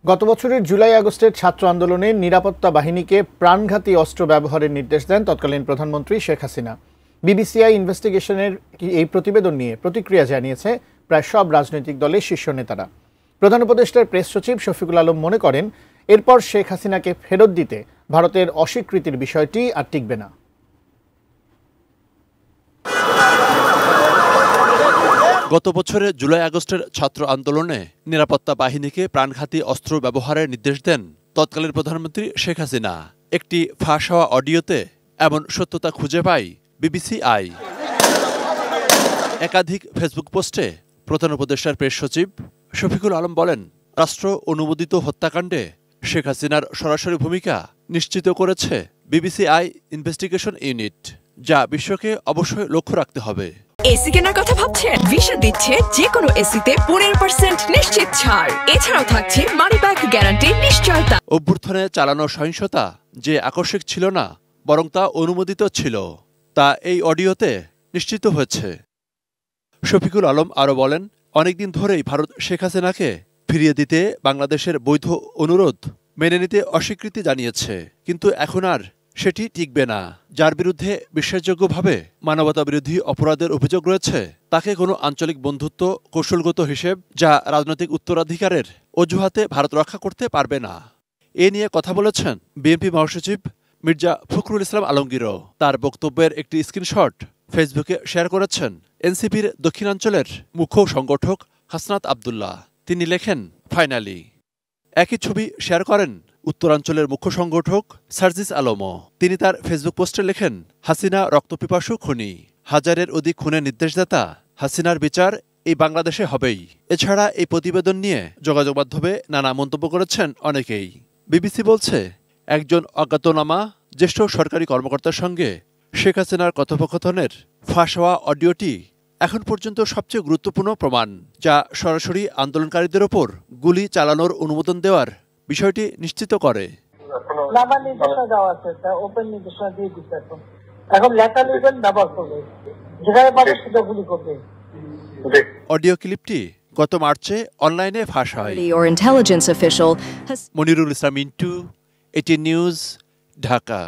গত বছরের জুলাই আগস্টের ছাত্র আন্দোলনে নিরাপত্তা বাহিনীকে প্রাণঘাতী অস্ত্র ব্যবহারের নির্দেশ দেন তৎকালীন প্রধানমন্ত্রী শেখ হাসিনা। বিবিসিআই ইনভেস্টিগেশনের এই প্রতিবেদন নিয়ে প্রতিক্রিয়া জানিয়েছে প্রায় সব রাজনৈতিক দলের শীর্ষ নেতারা। প্রধান উপদেষ্টার প্রেস সচিব শফিকুল আলম মনে করেন, এরপর শেখ হাসিনাকে ফেরত দিতে ভারতের অস্বীকৃতির বিষয়টি আর টিকবে না। গত বছরের জুলাই আগস্টের ছাত্র আন্দোলনে নিরাপত্তা বাহিনীকে প্রাণঘাতী অস্ত্র ব্যবহারের নির্দেশ দেন তৎকালীন প্রধানমন্ত্রী শেখ হাসিনা। একটি ফাঁস হওয়া অডিওতে এমন সত্যতা খুঁজে পায় বিবিসিআই। একাধিক ফেসবুক পোস্টে প্রধান উপদেষ্টার প্রেস সচিব শফিকুল আলম বলেন, রাষ্ট্র অনুমোদিত হত্যাকাণ্ডে শেখ হাসিনার সরাসরি ভূমিকা নিশ্চিত করেছে বিবিসিআই ইনভেস্টিগেশন ইউনিট, যা বিশ্বকে অবশ্যই লক্ষ্য রাখতে হবে। এসি কেনার কথা ভাবছেন? ভিশন দিচ্ছে যে কোনো এসিতে 15% নিশ্চিত ছাড়। এছাড়াও থাকছে মানি ব্যাক গ্যারান্টি নিশ্চয়তা। অভ্যুত্থানে চালানো সহিংসতা যে আকস্মিক ছিল না, বরং তা অনুমোদিত ছিল, তা এই অডিওতে নিশ্চিত হয়েছে। শফিকুল আলম আরও বলেন, অনেকদিন ধরেই ভারত শেখ হাসিনাকে ফিরিয়ে দিতে বাংলাদেশের বৈধ অনুরোধ মেনে নিতে অস্বীকৃতি জানিয়েছে, কিন্তু এখন আর সেটি টিকবে না। যার বিরুদ্ধে বিশ্বাসযোগ্যভাবে মানবতাবিরোধী অপরাধের অভিযোগ রয়েছে, তাকে কোনো আঞ্চলিক বন্ধুত্ব কৌশলগত হিসেব যা রাজনৈতিক উত্তরাধিকারের অজুহাতে ভারত রক্ষা করতে পারবে না। এ নিয়ে কথা বলেছেন বিএনপি মহাসচিব মির্জা ফখরুল ইসলাম আলমগীরও। তার বক্তব্যের একটি স্ক্রিনশট ফেসবুকে শেয়ার করেছেন এনসিপির দক্ষিণাঞ্চলের মুখ্য সংগঠক হাসনাত আবদুল্লাহ। তিনি লেখেন, ফাইনালি। একই ছবি শেয়ার করেন উত্তরাঞ্চলের মুখ্য সংগঠক সার্জিস আলমও। তিনি তার ফেসবুক পোস্টে লেখেন, হাসিনা রক্তপিপাসু খুনি, হাজারের অধিক খুনের নির্দেশদাতা, হাসিনার বিচার এই বাংলাদেশে হবেই। এছাড়া এই প্রতিবেদন নিয়ে যোগাযোগ মাধ্যমে নানা মন্তব্য করেছেন অনেকেই। বিবিসি বলছে, একজন অজ্ঞাতনামা জ্যেষ্ঠ সরকারি কর্মকর্তার সঙ্গে শেখ হাসিনার কথোপকথনের ফাঁস হওয়া অডিওটি এখন পর্যন্ত সবচেয়ে গুরুত্বপূর্ণ প্রমাণ, যা সরাসরি আন্দোলনকারীদের ওপর গুলি চালানোর অনুমোদন দেওয়ার বিষয়টি নিশ্চিত করে। অডিও ক্লিপটি গত মার্চে অনলাইনে ফাঁস হয়। ইন্টেলিজেন্স অফিশিয়াল মনিরুল ইসলাম মিন্টু, এটি নিউজ, ঢাকা।